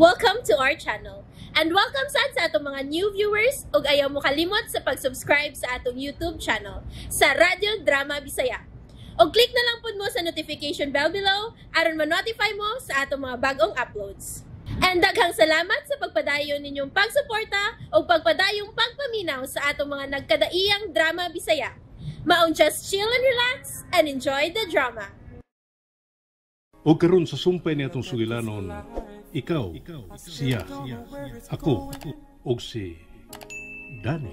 Welcome to our channel. And welcome sa atong mga new viewers ug ayaw mo kalimot sa pag-subscribe sa atong YouTube channel sa Radyo Drama Bisaya. O click na lang pud mo sa notification bell below aron ma-notify mo sa atong mga bagong uploads. And daghang salamat sa pagpadayon ninyong pagsuporta o pagpadayong pagpaminaw sa atong mga nagkadaiyang Drama Bisaya. Maong just chill and relax and enjoy the drama. O karon sa sumpay ni atong sugilanon, ikaw, siya, ako, o si Danny.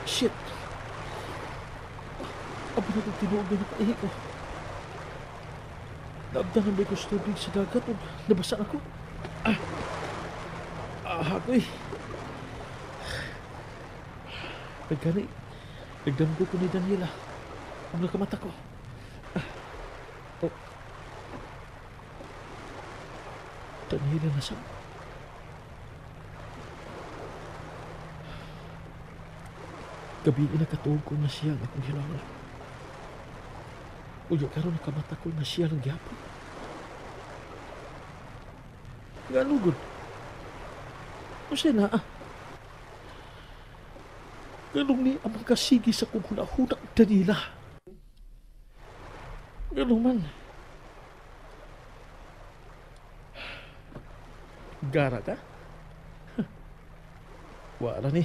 Shit! Aba na kong tinuogan na kaihi ko. Naabdangan ba ko sa tubig sa dagat o nabasa ako? Ako'y. Nagkani, nagdamgo ko ni Daniela. Ang nakamata ko. Daniela nasa. Gabi nakatuog ko na siya ang akong hinala. Uya karon nakamata ko na siya ng gyapon. Nga lugod. O siya na Ganong ni amang kasigi sa kong hunahunang Danila. Ganong man. Gara ka? Wala ni.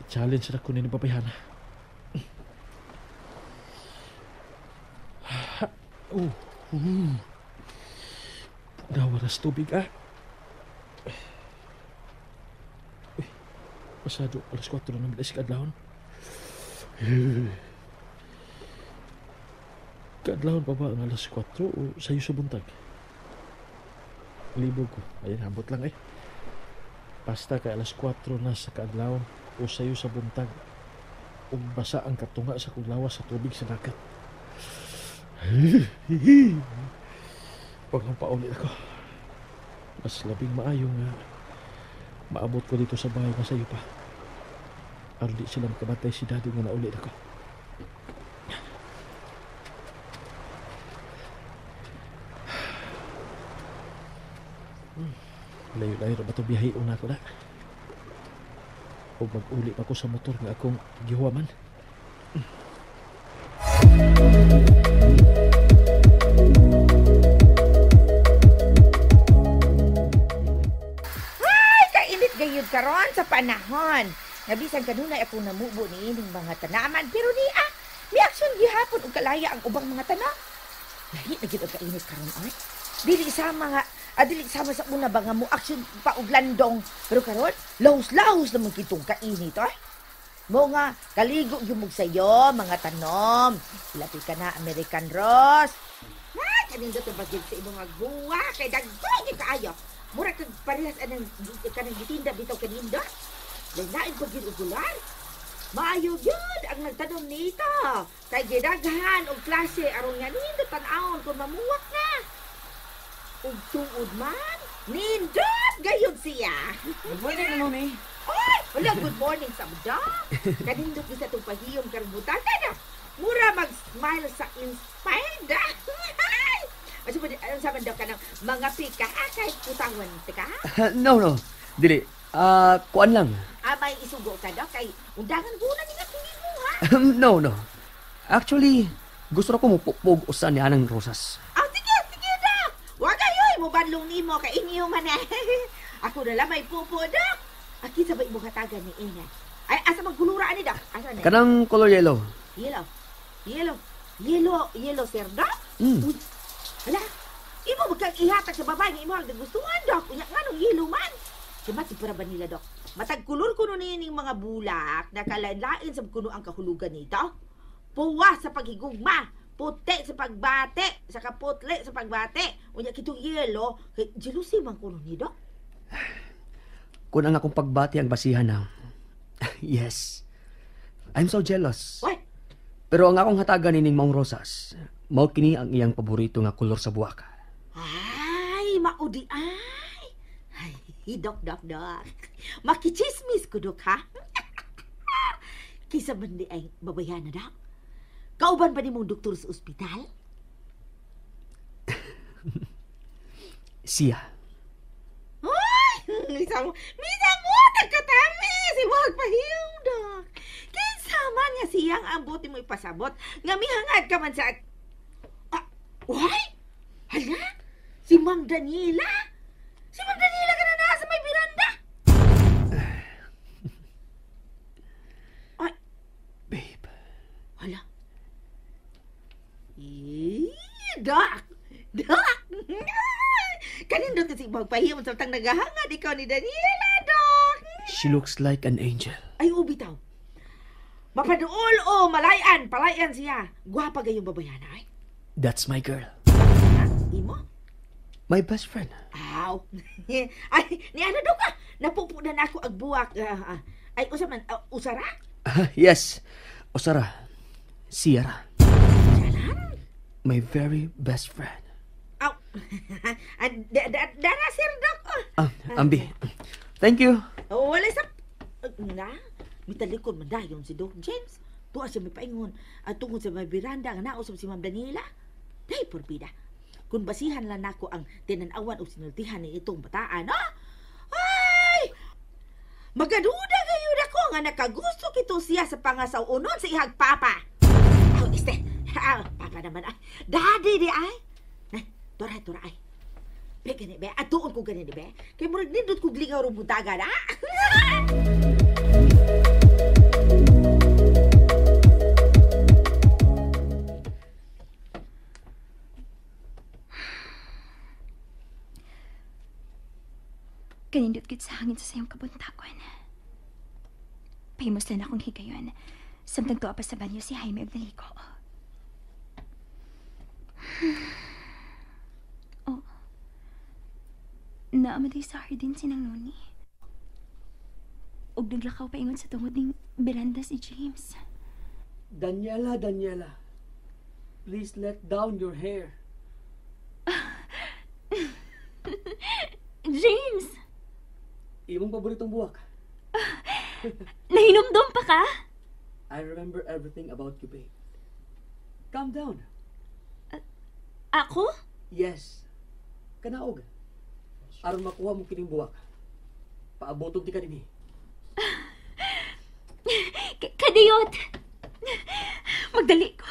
Challenge na ko ni babayana. Nawaras tubig Pasado alas 4 na bilas kadlawon. Kadlawon pa ba ang alas 4 o sayo sa buntag? Libog ko. Ayan, habot lang Basta kay alas 4 na sa kadlawon o sayo sa buntag. O basa ang katunga sa kuglawas sa tubig sa dagat. Pag ang paulit ako, mas labing maayong maabot ko dito sa bahay na sayo pa. Aron di sila makabatay si daddy nga naulit ako. Layo-layo na ba ito biyahe una ko na? O mag-uli pa ko sa motor nga akong gihuwaman? Ay! Kainit gayud karon sa panahon. Nabisan kanunay ako namubo ni ining mga tanaman. Pero may aksyon gihapon og kalaya ang ubang mga tanom. Lahi na gid og kainit karon ay. Dili sama sa una ba nga mo aksyon pa og landong. Pero karon, lahos-lahos naman kitong kainit ay. Mo nga kaligo gyud sayo mga tanom. Lapi ka na American Rose. Kaning dito bagid sa imong bunga kay dagdag kaayo. Mura kag parehas anang kanang gitinda bitaw kaninda. Lain pagin ugulan. Maayo yun ang nagtanong nito. Kay gidaghan og klase aron nga nindot tan-awon kung mamuwak na. Ug tuod man, nindot gayud siya. Good morning, Mami. Oy, wala good morning sa muda. Kanindot ni sa itong pahiyom karbutan na. Mura mag-smile sa inspired. Ano saman daw ka ng mga pika kahit putangon ka? No. Dili. Kuan lang. May isugo ka daw kay undangan guna ni nga tingin mo ha? No. Actually, gusto na ko mupupog usan ni Anang Rosas. Sige daw. Wag ayoy mo banlong nimo kay inyo man Ako na lang may pupo daw. Aki sabay mo katagan ni Ina. Ay asa magulura ani daw? Asa na? Kanang color yellow. Yellow sir daw? Hala. Imo magkang ihatag sa babae nga imo ang nagustuhan daw. Unya nganong yellow man? Mati para ba nila, Dok? Matag kulor kuno nining mga bulak na kalain-lain sa kuno ang kahulugan nito. Puwa sa paghigugma, puti sa pagbate, sa kaputle sa pagbate. Unya kitong yelo, kay jealousy man kuno ni, Dok. Kung ang akong pagbati ang basihan na. Yes. I'm so jealous. What? Pero ang akong hatagan nining Maong Rosas, mao kini ang iyang paborito nga kulor sa buwaka. Ay, maudi Dok. Makichismis ko, Dok, ha? Kisa man di ay babayan na, Dok. Kauban ba ni mong doktor sa ospital? Siya. Ay! Misa mo nagkatami! Si magpahiyong, Dok. Kinsa man nga siyang ambot mo ipasabot. Nga mihangad ka man sa... Why? Hala? Si Ma'am Daniela? Si Ma'am Daniela ka na nasa may biranda? Ay. Babe. Hala? Dok! Dok! Kanindot kasi magpahiyong sa tang naghahangad ikaw ni Daniela, Dok! She looks like an angel. Ay, bitaw. Mapaduol o palayan siya. Gwapa gayong babayan, ay? That's my girl. Imo? My best friend. Aw. Ay, ni ano daw ka? Napupunan ako ag buwak. Ay, usaman, usara? Yes. Osara. Sierra. Jalan? My very best friend. Aw. Dara, sir, Dok. Ambi. Thank you. Wala sa... Na? Mitalikod madayon si Doc James. Tuwa siya may paingon. Tungkol sa may biranda nga nausap si Ma'am Daniela. Day, porbida. Kung basihan lang ako ang tinanawan o sinultihan ni itong bataan, no? Ay! Magaduda kayo na ko nga nakagusto kito siya sa pangasaw unon sa ihag papa. Papa naman ay. Daddy di ay. Tora ay. Be, gani be. Atuon ko gani be. Kaya murag nindot ko glingaw rin buntaga na. Kanindot gid sa hangin sa sayong kabuntagon. Pahimos lang akong higayon. Samtang tuwa pa sa banyo si Jaime ug naligo. Oh. Naamaday sa din sinang Noni. Ug naglakaw paingon sa tungod ning beranda si James. Daniela. Please let down your hair. James! Imong paboritong buwak. Nahinumdum pa ka? I remember everything about you, babe. Calm down. Ako? Yes. Kanaog. Aron makuha mo kining buwak. Paabotog ti ka din. Kadiyot! Magdali ko.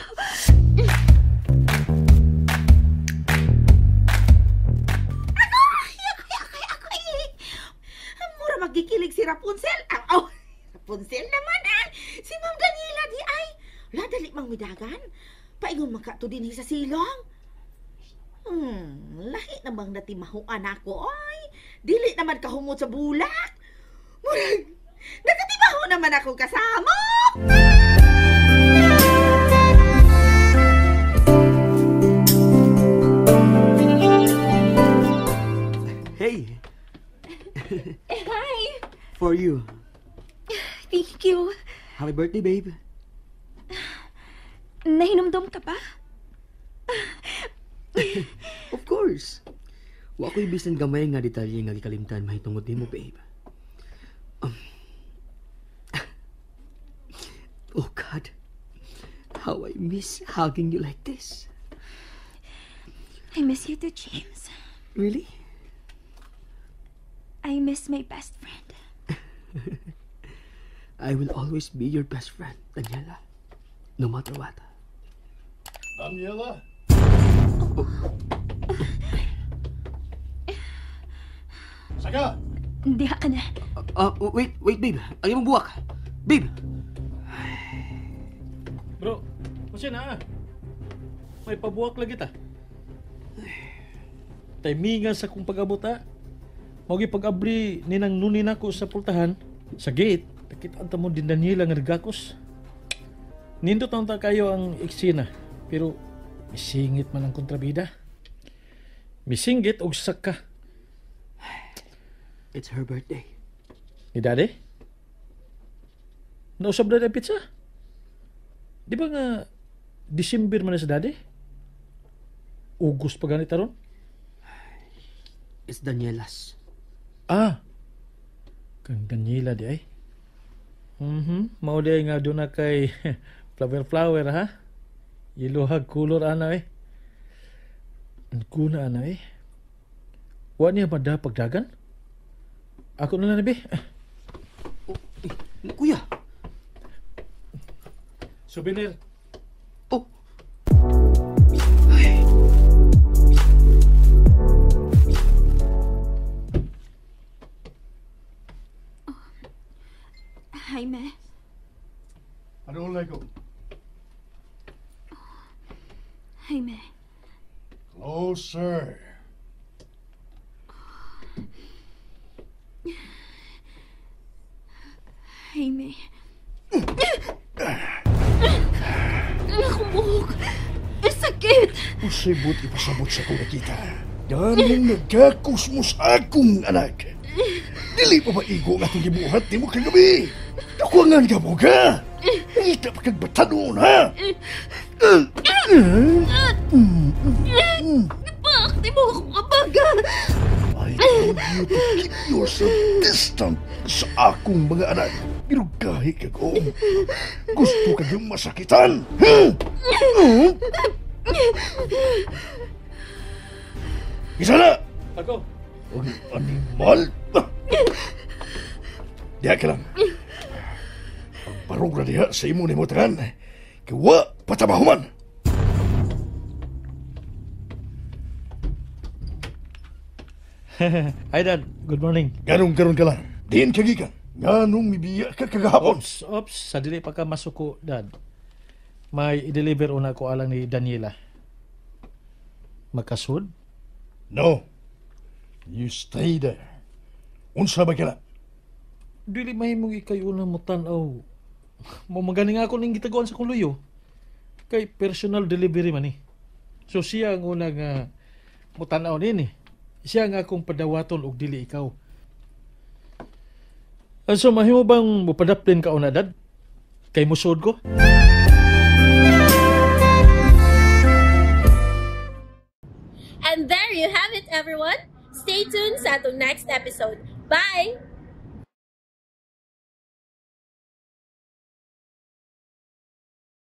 Mura magikilig si Rapunzel. Rapunzel naman ay. Si Ma'am Daniela di ay. Ladali mang midagan. Paingon makato din sa silong. Lahi namang natimahuan ako ay. Dili naman kahumot sa bulak. Murag, nagatimaho naman ako kasama. Hey. Hi! For you. Thank you. Happy birthday, babe. Nahinumdum ka pa? Of course. Wa ko'y bisan gamay nga detalye nga gikalimtan mahitungod nimo, babe. Oh God. How I miss hugging you like this. I miss you too, James. Really? I miss my best friend. I will always be your best friend, Daniela. No matter what. Daniela? Saka! Hindi ka na. Wait, babe. Ang imong buwak. Babe! Bro, kasi na. May pabuwak lagi ta. Timingan sa kong pag-abot ha. Magi pag-abri ninang Nuni nako sa pultahan, sa gate, nakitaan ta mo din Daniela nga nagakos. Nindot ang ta kayo ang eksena, pero misingit man ang kontrabida. Misinggit og saka. It's her birthday. Ni Daddy? Nausab na pizza? Di ba nga December man na sa Daddy? August pa ganit ron? It's Daniela's. Kang Daniela di ay. Mao di nga doon na kay flower ha? Iluhag kulor ana eh. Ang kuna ana eh. Wa niya mada pagdagan? Ako na lang be. Kuya. Souvenir. Oh. Jaime, Ano Lego? Jaime. Closer. Jaime. Akong buhok. Sakit. Usibot ipasabot sa kong nakita. Ganong nagkakusmos akong anak. Dili pa maigo nga itong gibuhat ni mo kagabi. Nakuangan ka mo ka. Ngita pa kag batanon ha. Bakit mo akong abaga? I told you to keep yourself distant sa akong mga anak. Pero kahit ako, gusto ka yung masakitan. Isa na! Ako. Ang animal! Diya ka lang. Ang parong na diha sa imo ni Motaran, kiwa patabahuman. Hi Dad, good morning. Ganong ka lang. Diin kagikan. Ganong mibiya ka kagahapon. Ops, sa dili pa ka masuko, Dad. May i-deliver una ko alang ni Daniela. Magkasud? No. You stay there. Unsa ba ka na? Dili mahimong ikay una mo tanaw. Mamagaling ako ning gitaguan sa kuluyo. Kay personal delivery man eh. So siya ang una nga mo tanaw nini. Siya nga akong padawaton og dili ikaw. So mahimo bang mupadaplin ka una, Dad? Kay musod ko? And there you have it, everyone. Stay tuned sa atong next episode. Bye!